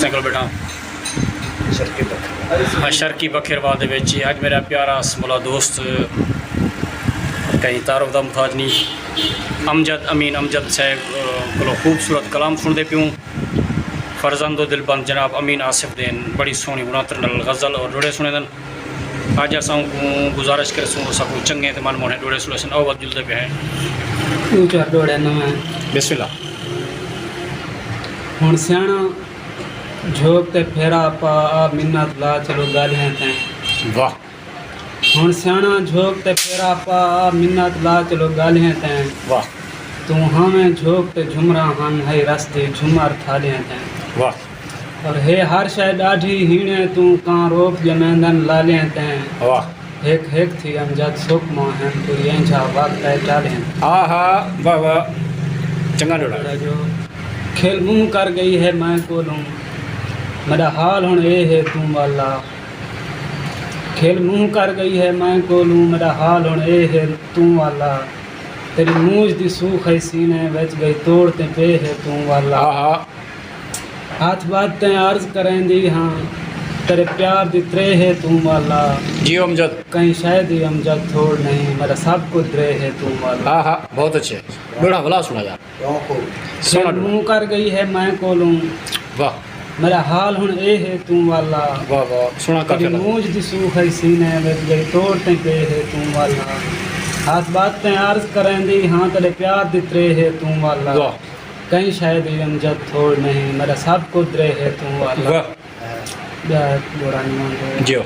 दोस्तों को बैठा हाँ शर्की बखेरवाल दे विच अज मेरा प्यारा समूला दोस्त कहीं तारुफ का मुताज नहीं अमजद अमीन अमजद साहब को खूबसूरत कलाम सुनते प्यूँ फरजंदो दिलबंद जनाब अमीन आसिफ देन बड़ी सोहनी मुनातर गज़ल और डोड़े सुने दिन अज अस गुजारिश कर सकूँ चंगे तो मन मोने डोड़े सुने अवध जुलते पे हैं बिस्मिल्लाह हुण सियाणा झोक ते फेरा पा आ मिन्नत ला चलो गालियां तैं वाह हुण सियाणा झोक ते फेरा पा आ मिन्नत ला चलो गालियां तैं वाह तू हावें झोक ते झुमरा हन है रस्ते झुमर थालियां तैं वाह और हे हर शय ॾाढी हीणे तू कां रोप जमेंदन लालियां तैं वाह हेक हेक थी अमजद सुख मां हैं तुरी ऐंझा वक्त है टालियां हाँ हाँ वाह वाह चंगा डोड़ा जो खेल मुँह कर गई है मैं कोलूं मेरा हाल हुण ए है तू वाला खेल मुँह कर गई है मैं कोलूं मेरा हाल हुण ए है तू वाला तेरी मूंछ दी सूख है सीने बच गई तोड़ते पे है तू वाला हाँ हाँ हाथ बात अर्ज करेंदी हाँ तेरे प्यार दी त्रे है तू वाला जियो अमजद कहीं शायद ही अमजद थोड़ नहीं मेरा सब कुछ त्रे है तू वाला हाँ हाँ बहुत अच्छे बड़ा भला सुना यार खेल मुँह कर गई है मैं कोलूं वाह मेरा हाल हुण ए है तू वाला वाह वाह सुना तेरी काफी मूंछ दी सूख है सीने बच गई तोड़ते पे है तू वाला हाथ बातें अर्ज करेंदी हाँ तेरे प्यार दी त्रे है तू वाला वाह कहीं शायद ही अमजद थोड़ नहीं मेरा सब कुछ त्रे है तू वाला वाह बुरा नहीं मान रहे जियो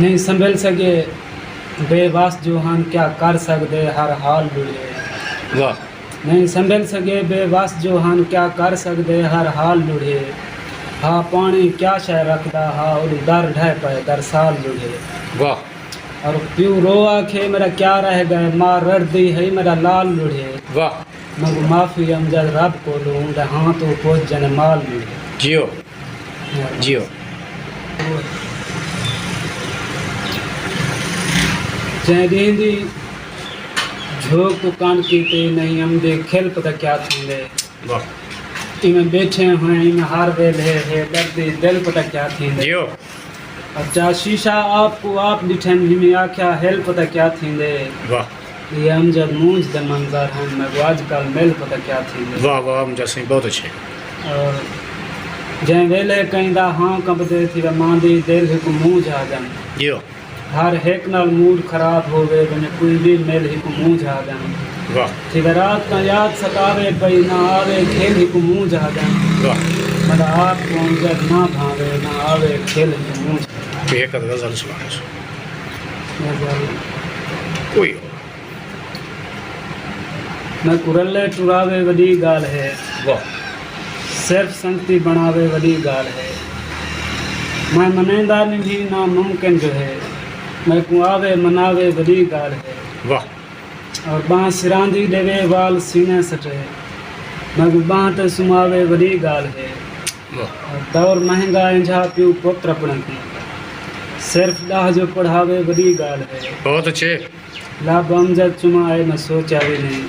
नहीं संभल सके बेवास जो हम क्या कर सकते हर हाल बुढ़े वाह नहीं संभल सके बेवास जो हम क्या कर सकते हर हाल बुढ़े हाँ पानी क्या शय रखदा हाँ और दर ढह पे दर साल बुढ़े वाह और प्यू रोआ खे मेरा क्या रह गए माँ रट दी है मेरा लाल बुढ़े वाह मैं माफ़ी अमजद रब को लूँ हाँ तो पहुँच जन माल बुढ़े जियो जियो जै ॾींदी झोक तू कान की ते नहीं अमदे खेल पता क्या थींदे वाह इमें बैठे हुए इमें हार वेल है दर्दी दिल पता क्या थींदे जियो अब जा शीशा आपको आप ॾिठन हिमें आख्या हेल पता क्या थींदे वाह ये अमजद मूंझ दे मंज़र हैं मैं आजकल मेल पता क्या थींदे वाह वाह अमजद सिंह बहुत अच्छे और जै वेले कहंदा हाँ कंबदे थी मांदी दिल हिक मुंह जागन जियो हर हेक नाल मूड खराब होवे वने कोई भी मेल हिक मुंह जागन वाह थी रात का याद सतावे पई ना आवे खेल हिक मुंह जागन वाह मदा आप को अमजद ना भावे ना आवे खेल हिक मुंह एक गज़ल सुना जागन कोई मैं कुरले टुरावे वडी गाल है वाह सिर्फ संगति बनावे वडी गाल है मैं मनेंदा निभी ना मुमकिन जो है मैं को आवे मनावे वडी गाल है वाह और बाँ सिरांदी देवे वाल सीने सटे मैं को बाँ ते सुमावे वडी गाल है वाह और दौर महंगा इंझा प्यू पुत्र पढ़ंदी सिर्फ डाह जो पढ़ावे वडी गाल है बहुत अच्छे लाभ अमजद चुमाए मैं सोचा भी नहीं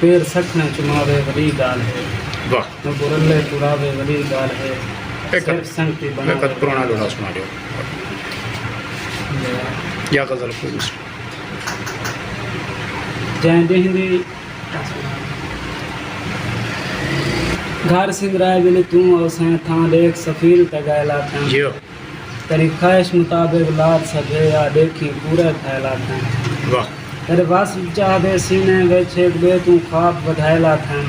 पैर सखने चुमावे वडी गाल है वाह न बुरले टुरावे वडी गाल है एक सिर्फ संगति मैं बनावे कद पुराना डोड़ा सुना दियो या गज़ल कोई जै ॾींदी घर सिंगराए बिल तू असें थां देख सफ़ीर ते गैला थां जियो तेरी ख्वाहिश मुताबिक लाद सभे या देखी पूरे थैला थां वाह तेरे बस चाहदे सीने वे छेक दे तू ख्वाब वधायला थां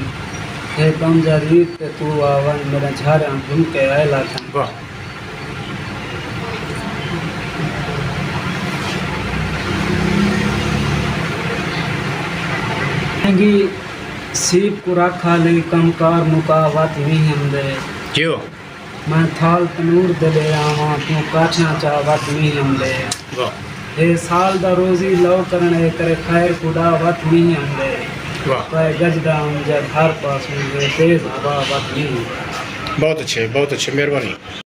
हे कमजा रीत ते तू आवन मेरा झारा झुमके आयला थां वाह महंगी सीप को रखा ले कमकार मुकावत नहीं हमदे जियो मैं थाल तनूर दले आवा तू काठियां चावत नहीं हमदे वाह हे साल दा रोजी लो करने करे खैर कुड़ा वत नहीं हमदे वाह पर गजदा अमजद हर पास तेज हवा वत नहीं बहुत अच्छे मेहरबानी।